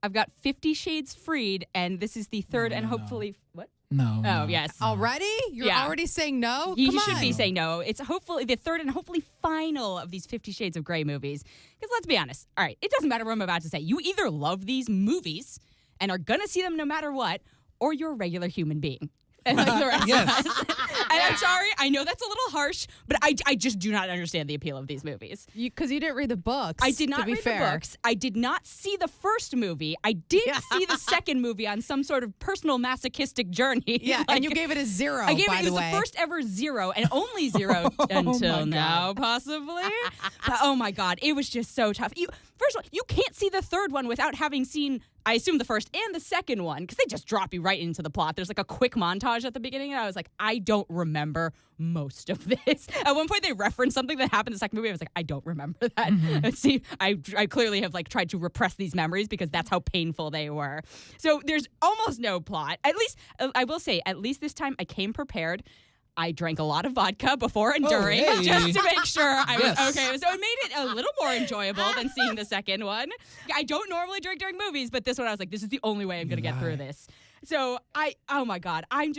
I've got 50 Shades Freed, and this is the third and hopefully... What? No. Oh, yes. Already? You're already saying no? You should be saying no. It's hopefully the third and hopefully final of these 50 Shades of Grey movies. Because let's be honest. All right, it doesn't matter what I'm about to say. You either love these movies and are going to see them no matter what, or you're a regular human being. And like the rest of us. And I'm sorry, I know that's a little harsh, but I just do not understand the appeal of these movies. Because you didn't read the books. I did not read the books. I did not see the first movie. I did see the second movie on some sort of personal masochistic journey. Yeah, like, and you gave it a 0, I gave by it, the way. It was the first ever 0 and only 0 until now, possibly. But oh my God, it was just so tough. First of all, you can't see the third one without having seen, I assume, the first and the second one, because they just drop you right into the plot. There's like a quick montage at the beginning, and I was like, I don't remember most of this. At one point, they referenced something that happened in the second movie. I was like, I don't remember that. Mm-hmm. See, I clearly have like tried to repress these memories because that's how painful they were. So there's almost no plot. At least, I will say, at least this time I came prepared. I drank a lot of vodka before and during just to make sure I was okay. So it made it a little more enjoyable than seeing the second one. I don't normally drink during movies, but this one I was like, this is the only way I'm going to get through this. So oh my God, I'm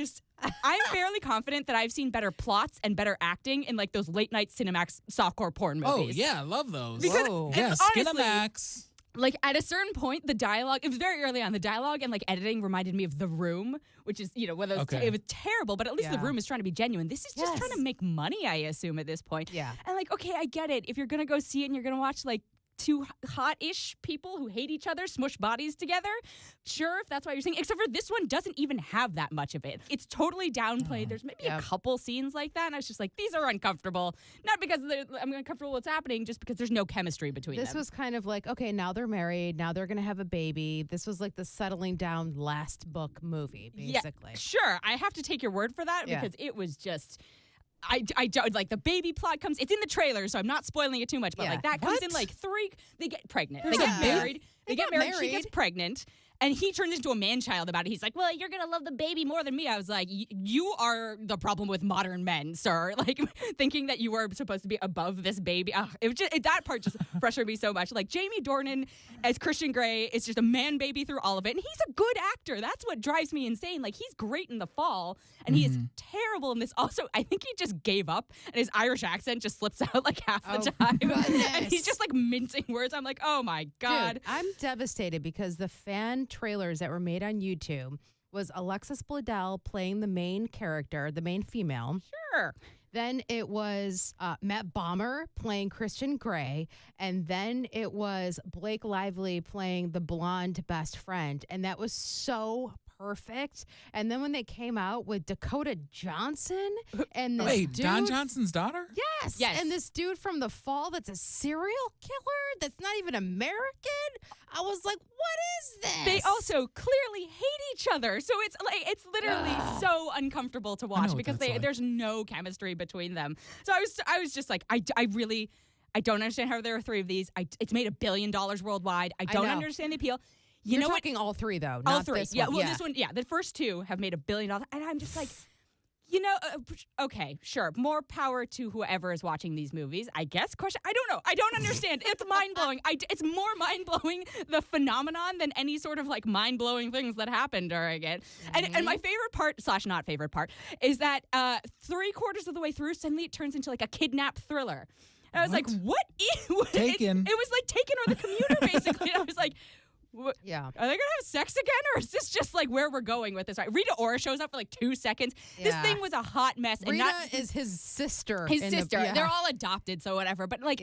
fairly confident that I've seen better plots and better acting in like those late night Cinemax softcore porn movies. Oh yeah, I love those. Because, yeah, honestly, Cinemax. Like, at a certain point, the dialogue, it was very early on, the dialogue and, like, editing reminded me of The Room, which is, you know, one of those, it was terrible, but at least The Room is trying to be genuine. This is just trying to make money, I assume, at this point. Yeah. And, like, okay, I get it. If you're going to go see it and you're going to watch, like, two hot-ish people who hate each other smush bodies together, sure, if that's why you're saying. Except for this one doesn't even have that much of it. It's totally downplayed. There's maybe a couple scenes like that, and I was just like, these are uncomfortable. Not because I'm uncomfortable with what's happening, just because there's no chemistry between them. This was kind of like, okay, now they're married, now they're going to have a baby. This was like the settling down last book movie, basically. Yeah, sure, I have to take your word for that because it was just... I don't like the baby plot comes. It's in the trailer, so I'm not spoiling it too much. But like that comes in like 3. They get pregnant. They get married. They get married. She gets pregnant. And he turns into a man-child about it. He's like, well, you're going to love the baby more than me. I was like, you are the problem with modern men, sir. Like, thinking that you were supposed to be above this baby. It was just, that part just frustrated me so much. Like, Jamie Dornan as Christian Grey is just a man-baby through all of it. And he's a good actor. That's what drives me insane. Like, he's great in The Fall, and he is terrible in this. Also, I think he just gave up, and his Irish accent just slips out, like, half the time. And he's just, like, mincing words. I'm like, oh, my God. Dude, I'm devastated because the fan trailers that were made on YouTube was Alexis Bledel playing the main character, the main female. Sure. Then it was Matt Bomer playing Christian Grey. And then it was Blake Lively playing the blonde best friend. And that was so perfect. And then when they came out with Dakota Johnson and this dude, Don Johnson's daughter? Yes. And this dude from The Fall that's a serial killer that's not even American. I was like, what is this? They also clearly hate each other. So it's like it's literally so uncomfortable to watch because there's no chemistry between them. So I was just like, I don't understand how there are 3 of these. It's made $1 billion worldwide. I don't understand the appeal. You're talking all 3, though. All not 3. This Yeah. one. Well, this one, the first 2 have made $1 billion, and I'm just like, okay, sure. More power to whoever is watching these movies. I guess. Question. I don't know. I don't understand. It's mind blowing. It's more mind blowing the phenomenon than any sort of like mind blowing things that happened during it. Mm-hmm. And my favorite part / not favorite part is that 3/4 of the way through, suddenly it turns into like a kidnap thriller. And I was like, what? Taken. It was like Taken or The Commuter, basically. And I was like. Yeah. Are they going to have sex again, or is this just like where we're going with this? Right? Rita Ora shows up for like 2 seconds. Yeah. This thing was a hot mess. And Rita is his sister. His sister. They're all adopted, so whatever. But like,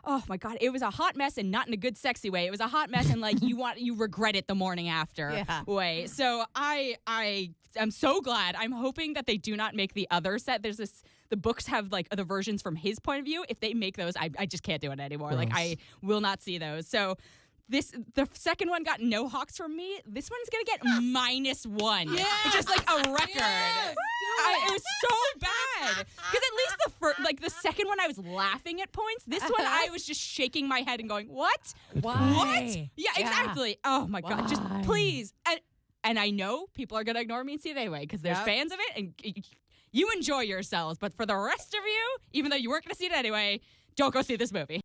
oh my God, it was a hot mess and not in a good, sexy way. It was a hot mess and like you regret it the morning after way. So I'm so glad. I'm hoping that they do not make the other set. The books have like the versions from his point of view. If they make those, I just can't do it anymore. Gross. Like I will not see those. So. The second one got no hawks from me. This one's going to get -1, which is like a record. Yes. It was so bad. Because at least the second one, I was laughing at points. This one, I was just shaking my head and going, what? Why? What? Yeah, exactly. Oh, my God. Just please. And I know people are going to ignore me and see it anyway because there's fans of it. And you enjoy yourselves. But for the rest of you, even though you weren't going to see it anyway, don't go see this movie.